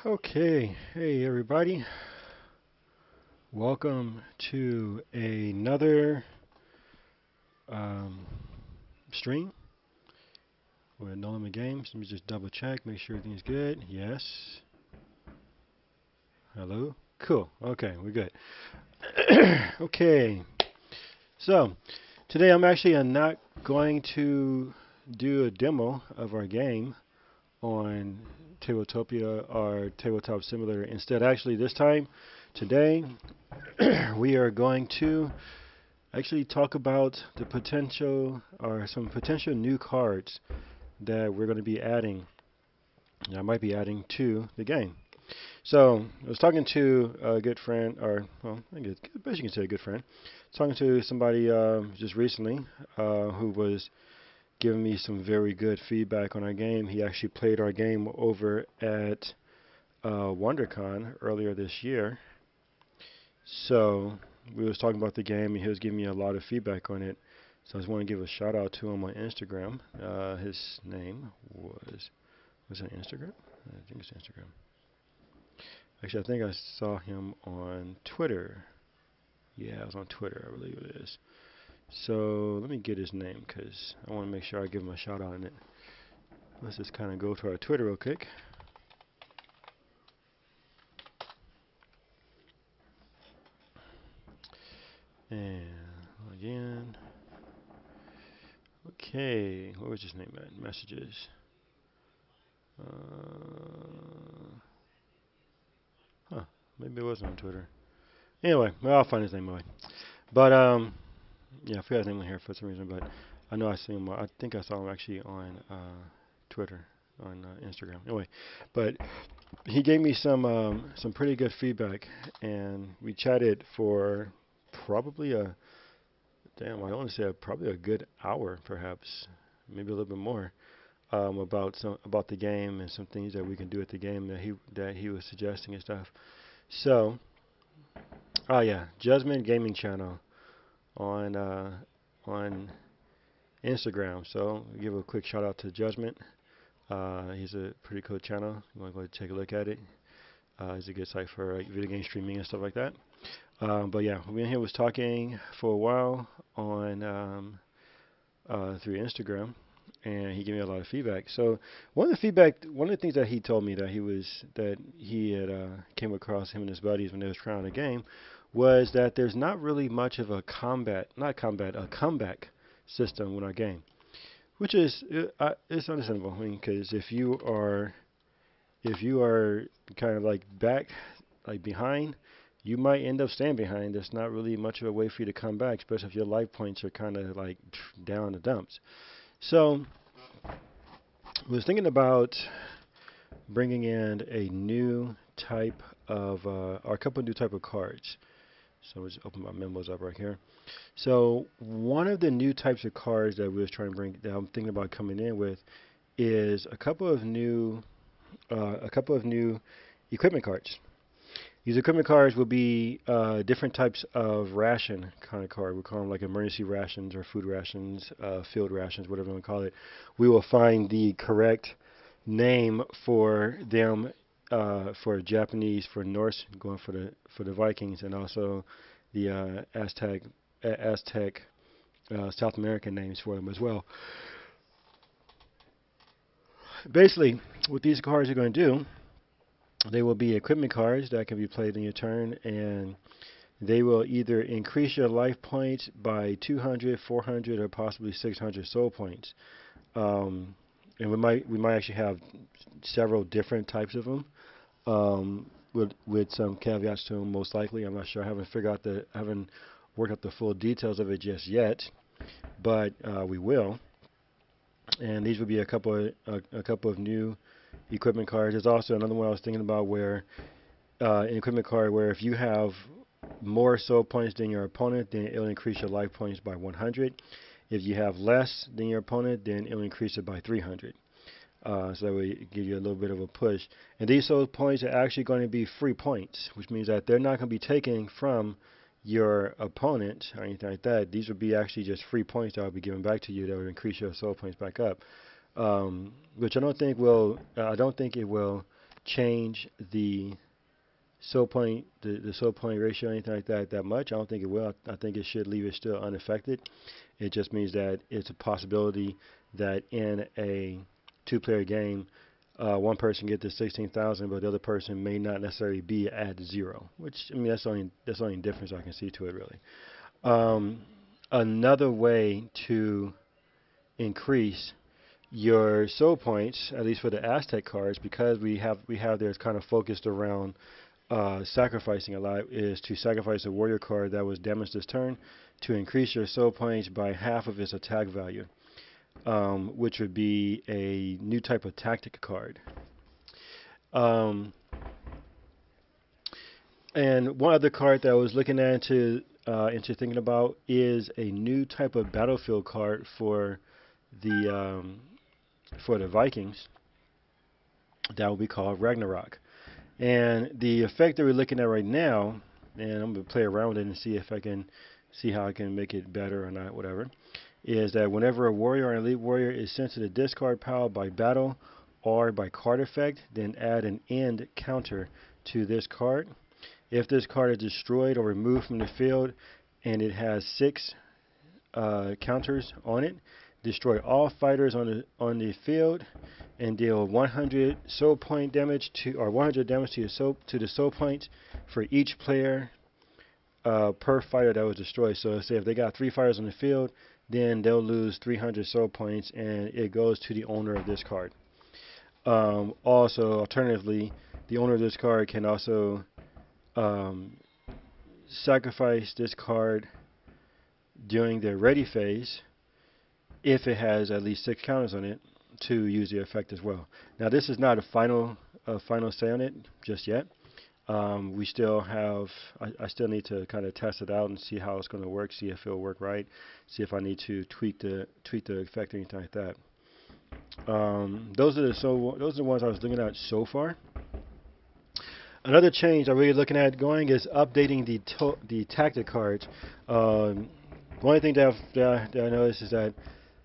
Okay, hey everybody. Welcome to another um, stream with No Limit Games. Let me just double check, make sure everything's good. Yes. Hello. Cool. Okay, we're good. Okay. So today I'm actually not going to do a demo of our game on Tabletopia or Tabletop Simulator. Instead, actually, this time, today, we are going to actually talk about the potential or some potential new cards that we're going to be adding. I might be adding to the game. So I was talking to a good friend, or well, I guess you can say a good friend. Talking to somebody just recently who was giving me some very good feedback on our game. He actually played our game over at WonderCon earlier this year. So we was talking about the game, and he was giving me a lot of feedback on it. So I just want to give a shout out to him on Instagram. His name was it Instagram? I think it's Instagram. Actually, I think I saw him on Twitter. Yeah, it was on Twitter, I believe it is. So let me get his name because I want to make sure I give him a shout out on it. Let's just kind of go to our Twitter real quick. And again. Okay, what was his name at? Messages. Huh, maybe it wasn't on Twitter. Anyway, well, I'll find his name anyway. But yeah, I forgot his name on here for some reason. But I know I see him. I think I saw him actually on Twitter, on Instagram. Anyway, but he gave me some pretty good feedback, and we chatted for probably a damn. I want to say probably a good hour, perhaps, maybe a little bit more. About the game and some things that we can do at the game that he was suggesting and stuff. So, oh yeah, Judgment Gaming Channel on on Instagram. So give a quick shout out to Judgment. He's a pretty cool channel. You want to go take a look at it. It's a good site for video game streaming and stuff like that. But yeah, me and him was talking for a while on through Instagram, and he gave me a lot of feedback. So one of the things that he told me that he had came across him and his buddies when they was trying the game was that there's not really much of a a comeback system with our game, which is it's understandable. I mean, because if you are kind of like behind, you might end up staying behind. There's not really much of a way for you to come back, especially if your life points are kind of like down in the dumps. So I was thinking about bringing in a new type of, or a couple of new type of cards. So let's open my memos up right here. So one of the new types of cards that we was trying to bring, that I'm thinking about coming in with, is a couple of new equipment cards. These equipment cards will be different types of ration kind of card. We call them like emergency rations or food rations, field rations, whatever you want to call it. We will find the correct name for them for Japanese, for Norse, going for the Vikings, and also the Aztec South American names for them as well. Basically, what these cards are going to do, they will be equipment cards that can be played in your turn, and they will either increase your life points by 200, 400, or possibly 600 soul points. And we might actually have several different types of them, with some caveats to them. Most likely, I'm not sure. I haven't worked out the full details of it just yet, but we will. And these would be a couple of new equipment cards. There's also another one I was thinking about where an equipment card where if you have more soul points than your opponent, then it'll increase your life points by 100. If you have less than your opponent, then it'll increase it by 300. So that way it give you a little bit of a push. And these soul points are actually going to be free points, which means that they're not going to be taken from your opponent or anything like that. These would be actually just free points that will be given back to you that will increase your soul points back up. Which I don't think it will change the soul point ratio or anything like that much. I don't think it will. I think it should leave it still unaffected. It just means that it's a possibility that in a two-player game, one person gets to 16,000, but the other person may not necessarily be at 0. Which, I mean, that's the only difference I can see to it, really. Um, Another way to increase your soul points, at least for the Aztec cards, because we have theirs kind of focused around sacrificing a lot, is to sacrifice a warrior card that was damaged this turn to increase your soul points by half of its attack value, which would be a new type of tactic card. Um, and one other card that I was looking at into thinking about is a new type of battlefield card the for the Vikings that will be called Ragnarok. And the effect that we're looking at right now, and I'm going to play around with it and see if I can see how I can make it better or not, whatever, is that whenever a warrior or an elite warrior is sent to the discard pile by battle or by card effect, then add an end counter to this card. If this card is destroyed or removed from the field and it has 6 counters on it, destroy all fighters on the field and deal 100 soul point damage to, or 100 damage to the soul points for each player per fighter that was destroyed. So say if they got 3 fighters on the field, then they'll lose 300 soul points, and it goes to the owner of this card. Also, alternatively, the owner of this card can also sacrifice this card during their ready phase if it has at least 6 counters on it to use the effect as well. Now, this is not a final say on it just yet. We still have, I still need to kind of test it out and see how it's going to work, see if it'll work right, see if I need to tweak the effect or anything like that. Those are the ones I was looking at so far. Another change I'm really looking at going is updating the tactic cards. One thing that I noticed is that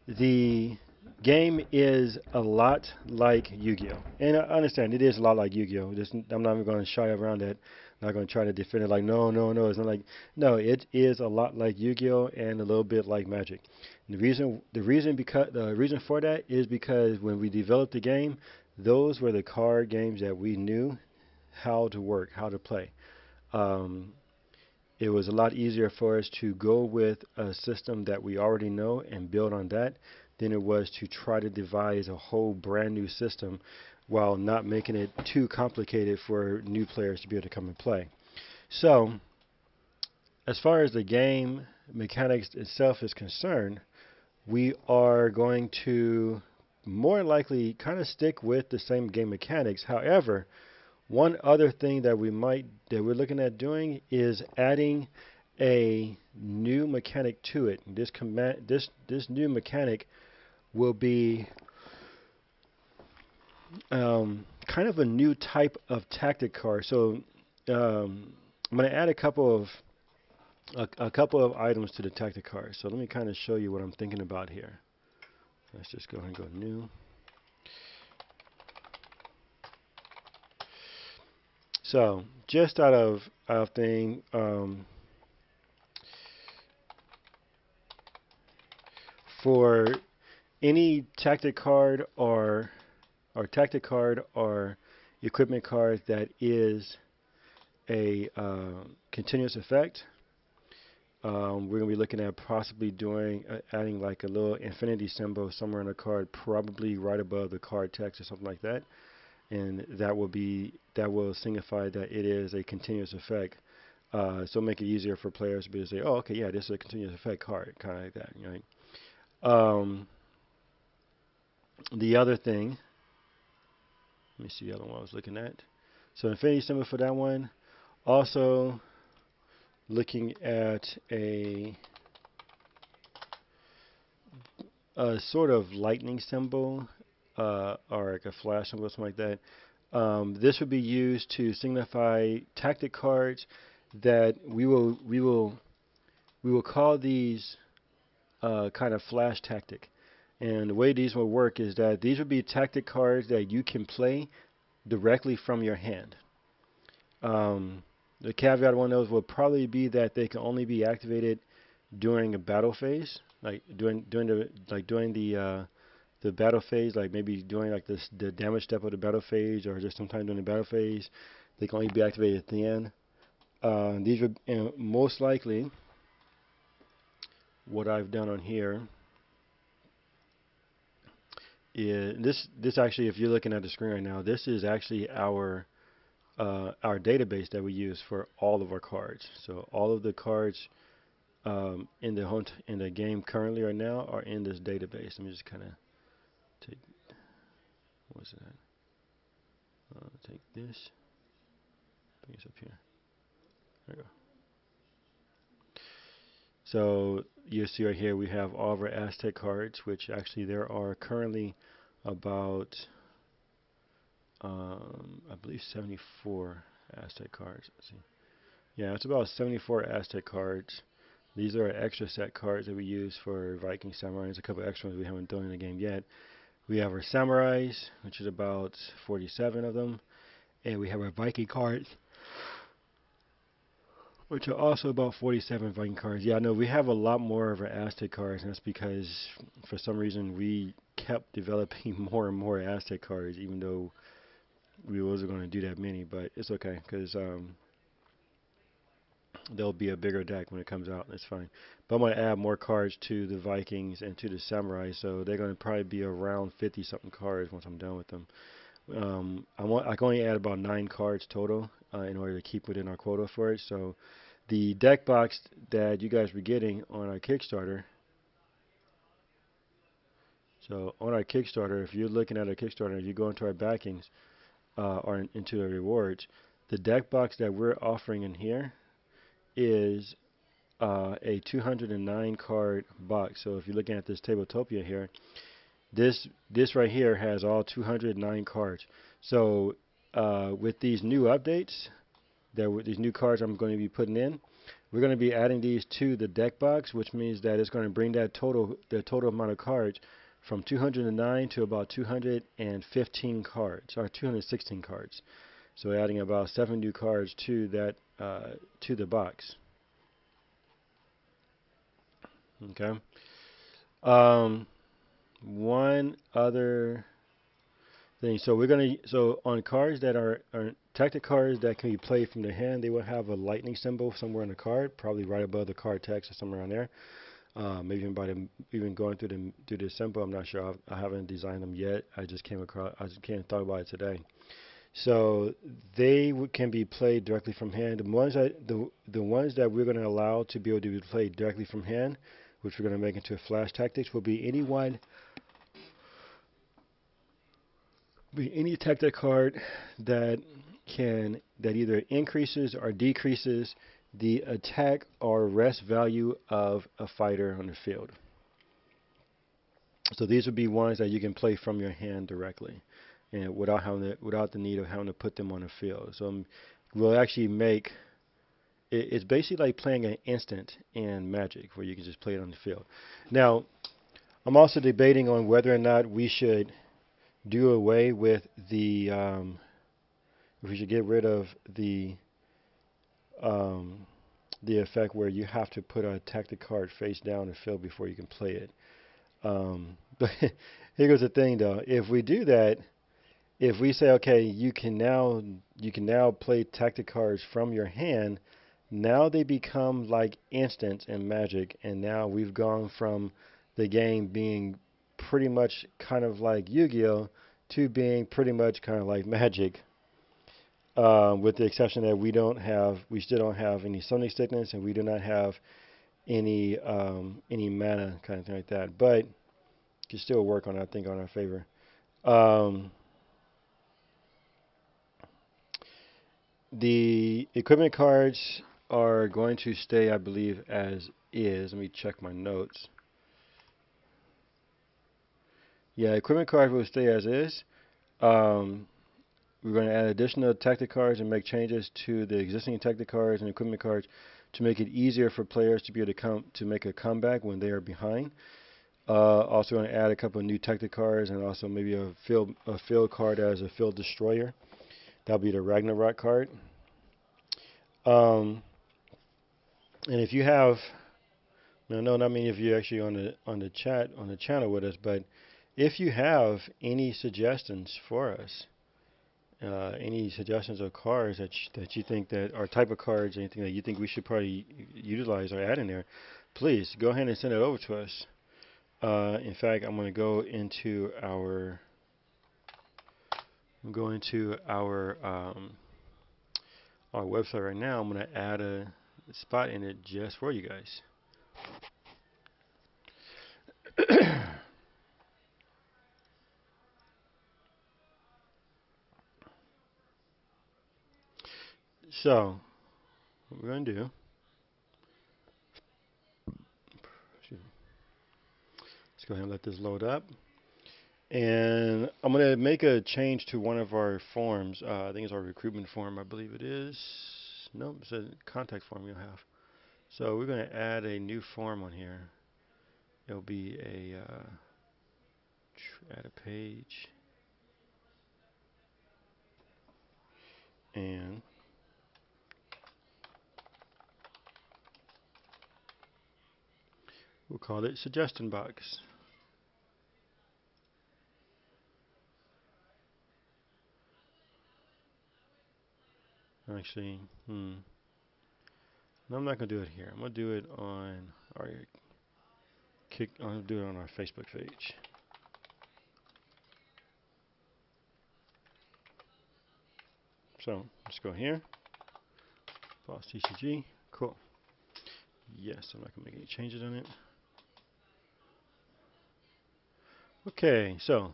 the game is a lot like Yu-Gi-Oh! And I understand it is a lot like Yu-Gi-Oh! I'm not even going to shy around that. I'm not going to try to defend it like, no. It's not like, no, it is a lot like Yu-Gi-Oh! And a little bit like Magic. And the reason for that is because when we developed the game, those were the card games that we knew how to work, how to play. It was a lot easier for us to go with a system that we already know and build on that than it was to try to devise a whole brand new system while not making it too complicated for new players to be able to come and play. So, as far as the game mechanics itself is concerned, we are going to more likely kind of stick with the same game mechanics. However, one other thing that we're looking at doing is adding a new mechanic to it. This new mechanic will be kind of a new type of tactic card. So I'm going to add a couple of items to the tactic card. So let me kind of show you what I'm thinking about here. Let's just go ahead and go new. So, just out of thing, for any tactic card or equipment card that is a continuous effect, we're going to be looking at possibly adding like a little infinity symbol somewhere on the card, probably right above the card text or something like that. And that will signify that it is a continuous effect. So make it easier for players to be able to say, oh, okay, yeah, this is a continuous effect card, kind of like that, right? The other thing, let me see the other one I was looking at. So infinity symbol for that one. Also looking at a sort of lightning symbol or like a flash symbol or something like that. This would be used to signify tactic cards that we will call these kind of flash tactic. And the way these will work is that these would be tactic cards that you can play directly from your hand. Um, the caveat on those will probably be that they can only be activated during a battle phase, like during the battle phase, like maybe during like the damage step of the battle phase, or just sometime during the battle phase. They can only be activated at the end. These would most likely what I've done on here is this actually, if you're looking at the screen right now, this is actually our database that we use for all of our cards. So all of the cards in the in the game currently right now are in this database. Let me just kind of take what's that? Take this, bring this up here. There we go. So you see right here we have all of our Aztec cards, which actually there are currently about I believe 74 Aztec cards. Let's see. Yeah, it's about 74 Aztec cards. These are extra set cards that we use for Viking Samurais. A couple extra ones we haven't done in the game yet. We have our Samurais, which is about 47 of them. And we have our Viking cards, which are also about 47 Viking cards. Yeah, I know we have a lot more of our Aztec cards, and that's because for some reason we kept developing more and more Aztec cards, even though we wasn't going to do that many. But it's okay, because there'll be a bigger deck when it comes out. That's fine. But I'm going to add more cards to the Vikings and to the Samurai, so they're going to probably be around 50 something cards once I'm done with them. I can only add about 9 cards total in order to keep within our quota for it. So the deck box that you guys were getting on our Kickstarter. So on our Kickstarter, if you're looking at our Kickstarter, if you go into our backings or into the rewards, the deck box that we're offering in here is a 209 card box. So if you're looking at this Tabletopia here, this right here has all 209 cards. So with these new updates, with these new cards I'm going to be putting in, we're going to be adding these to the deck box, which means that it's going to bring the total amount of cards from 209 to about 215 cards, or 216 cards. So adding about 7 new cards to that to the box. Okay. One other thing. So on cards that are tactic cards that can be played from the hand, they will have a lightning symbol somewhere on the card, probably right above the card text or somewhere around there. Maybe even going through the symbol. I'm not sure. I haven't designed them yet. I just came thought about it today. So they can be played directly from hand. The ones that we're going to allow to be able to be played directly from hand, which we're going to make into a flash tactics, will be any tactic card that either increases or decreases the attack or rest value of a fighter on the field. So these would be ones that you can play from your hand directly, and without the need of having to put them on the field. So we'll actually make it's basically like playing an instant in Magic, where you can just play it on the field. Now, I'm also debating on whether or not we should do away with if we should get rid of the effect where you have to put a tactic card face down in the field before you can play it. But here goes the thing, though. If we do that, if we say, okay, you can now play tactic cards from your hand, now they become like instants in Magic, and now we've gone from the game being pretty much kind of like Yu-Gi-Oh to being pretty much kind of like Magic, with the exception that we still don't have any summoning sickness, and we do not have any mana kind of thing like that. But can still work on, I think, on our favor. The equipment cards are going to stay, I believe, as is. Let me check my notes. Yeah, equipment cards will stay as is. We're going to add additional tactic cards and make changes to the existing tactic cards and equipment cards to make it easier for players to be able to make a comeback when they are behind. Also going to add a couple of new tactic cards and also maybe a field card as a field destroyer. That'll be the Ragnarok card. Um, and if you have, no, not many of you actually on the chat on the channel with us, but if you have any suggestions for us, any suggestions of cards that you think that are type of cards, anything that you think we should probably utilize or add in there, please go ahead and send it over to us. In fact, I'm going to go into our website right now. I'm going to add a spot in it just for you guys. So, what we're going to do, let's go ahead and let this load up. And I'm going to make a change to one of our forms. I think it's our recruitment form, I believe it is. Nope, it's a contact form you'll have. So we're going to add a new form on here. It'll be add a page. And we'll call it suggestion box. Actually, no, I'm not going to do it here. I'm going to do it on our I'm going to do it on our Facebook page. So let's go here. Boss TCG. Cool. Yes, I'm not going to make any changes on it. Okay, so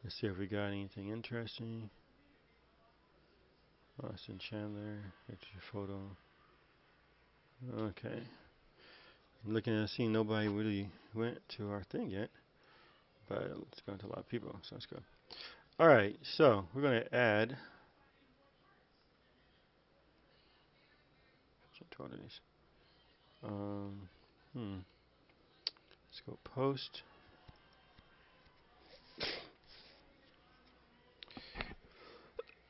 let's see if we got anything interesting. Austin Chandler, picture photo. Okay. I'm looking at seeing nobody really went to our thing yet, but it's going to a lot of people, so that's good. All right, so we're going to add. Let's go post.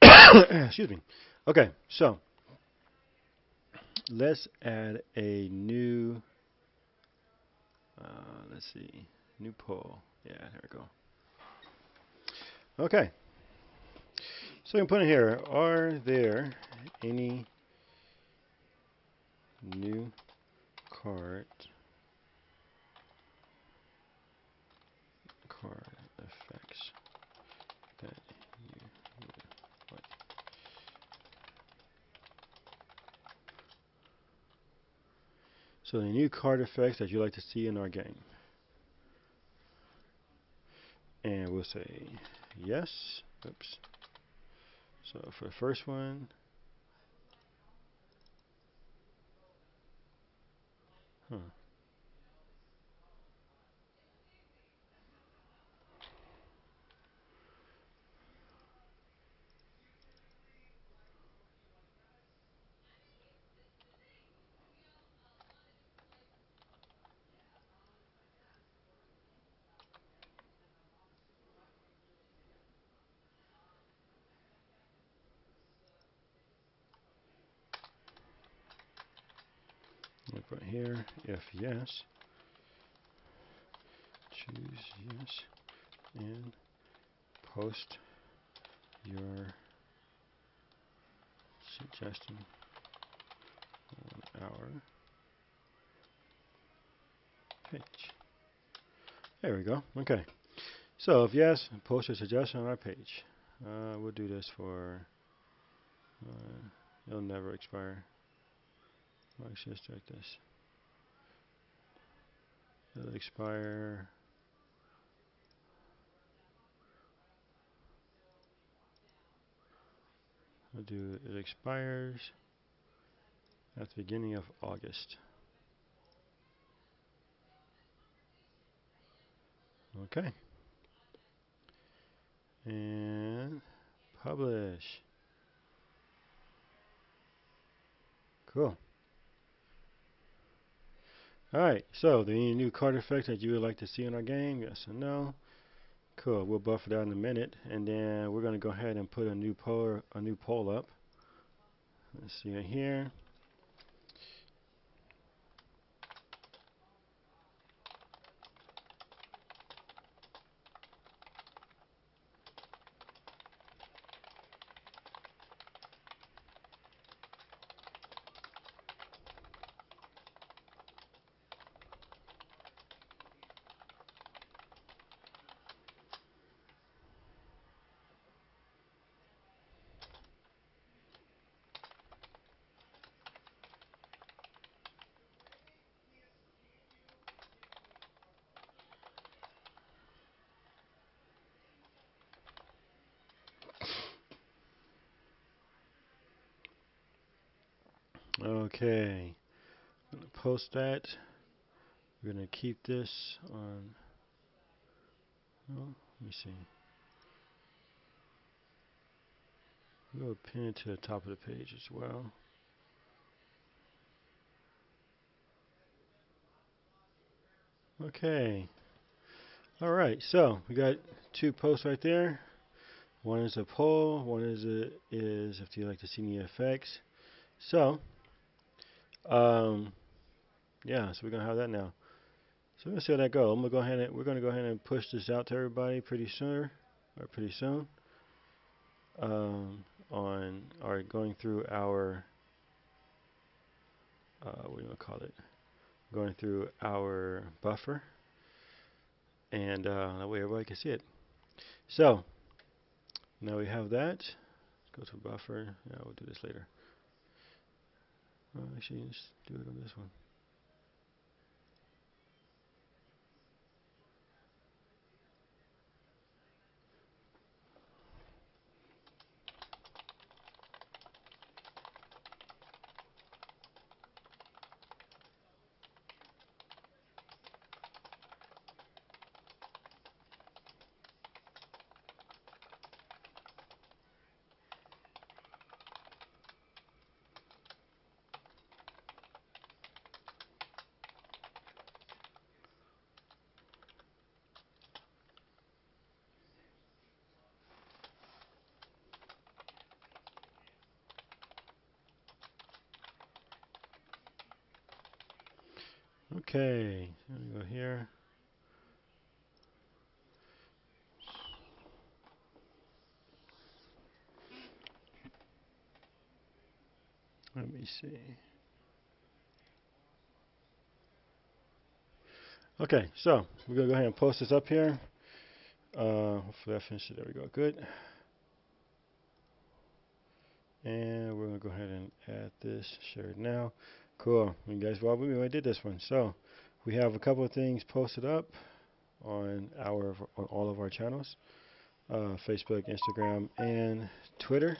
Excuse me. Okay, so let's add a new. Let's see, new poll. Yeah, there we go. Okay. So we can put in here, are there any new card effects that you would like? So the new card effects that you like to see in our game. And we'll say yes. Oops. So for the first one, I'll put here, if yes, choose yes, and post your suggestion on our page. There we go. Okay. So if yes, post your suggestion on our page. We'll do this for, it'll never expire. Let's just start this. It'll expire. We'll do it expires at the beginning of August. Okay. And publish. Cool. Alright, so there any new card effects that you would like to see in our game? Yes or no? Cool, we'll buffer that in a minute, and then we're gonna go ahead and put a new poll up. Let's see it here. Okay, I'm gonna post that. We're gonna keep this on. Oh, let me see. We'll pin it to the top of the page as well. Okay. All right. So we got two posts right there. One is a poll. One is if you like to see any effects. So, um, yeah. So we're gonna have that now. So let's see how that goes. We're gonna go ahead and push this out to everybody pretty soon, pretty soon. On or going through our what do you want to call it? Going through our buffer, and that way everybody can see it. So now we have that. Let's go to buffer. Yeah, we'll do this later. Actually, let's do it on this one. Okay, let me go here. Let me see. Okay, so we're gonna go ahead and post this up here. Hopefully I finished it. There we go. Good. And we're gonna go ahead and add this. Share it now. Cool. You guys, well, we did this one. So we have a couple of things posted up on all of our channels, Facebook, Instagram, and Twitter.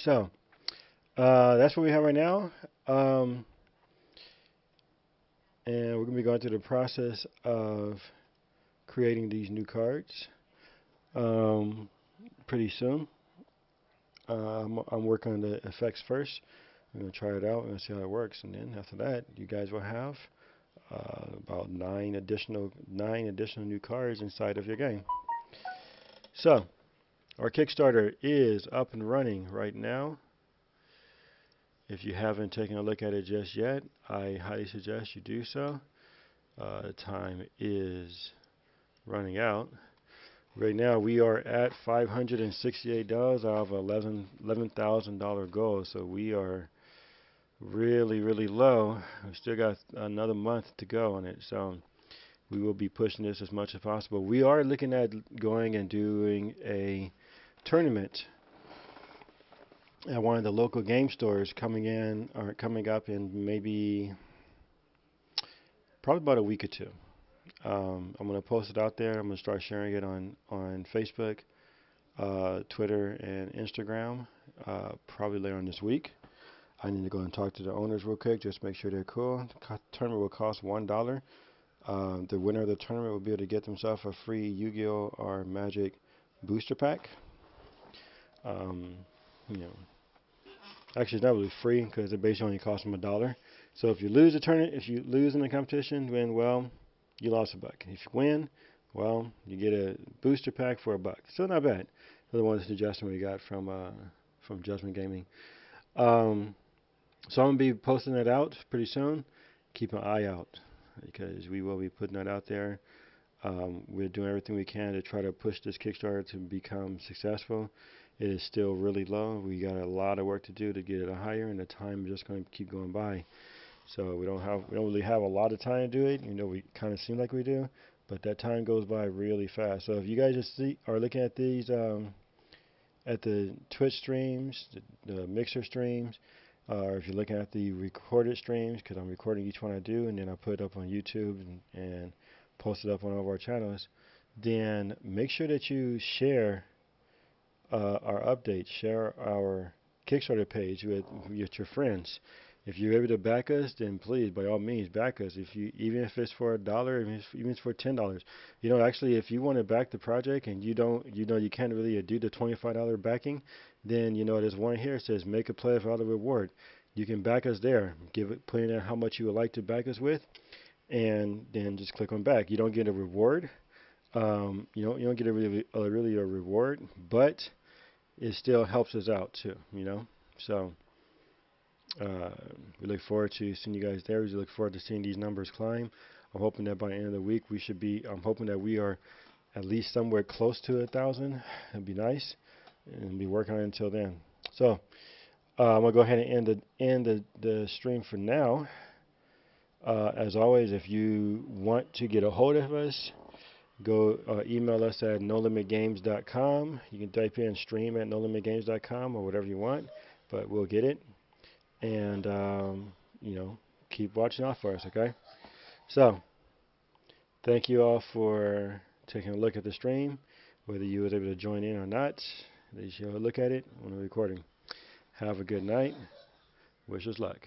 So that's what we have right now. And we're going to be going through the process of creating these new cards pretty soon. I'm working on the effects first. I'm going to try it out and see how it works. And then after that, you guys will have about nine additional new cards inside of your game. So our Kickstarter is up and running right now. If you haven't taken a look at it just yet, I highly suggest you do so. The time is running out. Right now we are at $568 out of $11,000 goal, so we are really low. We still got another month to go on it, so we will be pushing this as much as possible. We are looking at going and doing a tournament at one of the local game stores coming up in maybe probably about a week or two. I'm going to post it out there. I'm going to start sharing it on Facebook, Twitter, and Instagram probably later on this week. I need to go and talk to the owners real quick, just make sure they're cool. The tournament will cost $1. The winner of the tournament will be able to get themselves a free Yu-Gi-Oh! Or Magic booster pack. you know, actually it's not really free because it basically only costs them $1. So if you lose a tournament, if you lose in the competition, then well, you lost $1. If you win, well, you get a booster pack for $1. Still not bad. Another one suggestion we got from Judgment Gaming. So I'm gonna be posting that out pretty soon. Keep an eye out because we will be putting that out there. We're doing everything we can to try to push this Kickstarter to become successful. It is still really low. We got a lot of work to do to get it higher, and the time is just going to keep going by. So we don't really have a lot of time to do it. You know, we kind of seem like we do, but that time goes by really fast. So if you guys just are looking at these at the Twitch streams, the Mixer streams, or if you're looking at the recorded streams, because I'm recording each one I do, and then I put it up on YouTube and post it up on all of our channels, then make sure that you share our updates, share our Kickstarter page with your friends. If you're able to back us, then please, by all means, back us. Even if it's for $1, even if it's for $10, you know, actually, if you want to back the project and you can't really do the $25 backing, then you know there's one here that says make a play for the reward. You can back us there. Put in there how much you would like to back us with, and then just click on back. You don't get a reward. You don't get really a reward, but it still helps us out too. You know, so. We look forward to seeing you guys there. We look forward to seeing these numbers climb. I'm hoping that by the end of the week I'm hoping that we are at least somewhere close to 1,000. It'd be nice, and be working on it until then. So I'm gonna go ahead and end the stream for now. As always, if you want to get a hold of us, go email us at nolimitgames.com. You can type in stream at nolimitgames.com or whatever you want, but we'll get it. And you know, keep watching out for us, okay? So thank you all for taking a look at the stream, whether you was able to join in or not. At least you'll look at it on the recording. Have a good night. Wish us luck.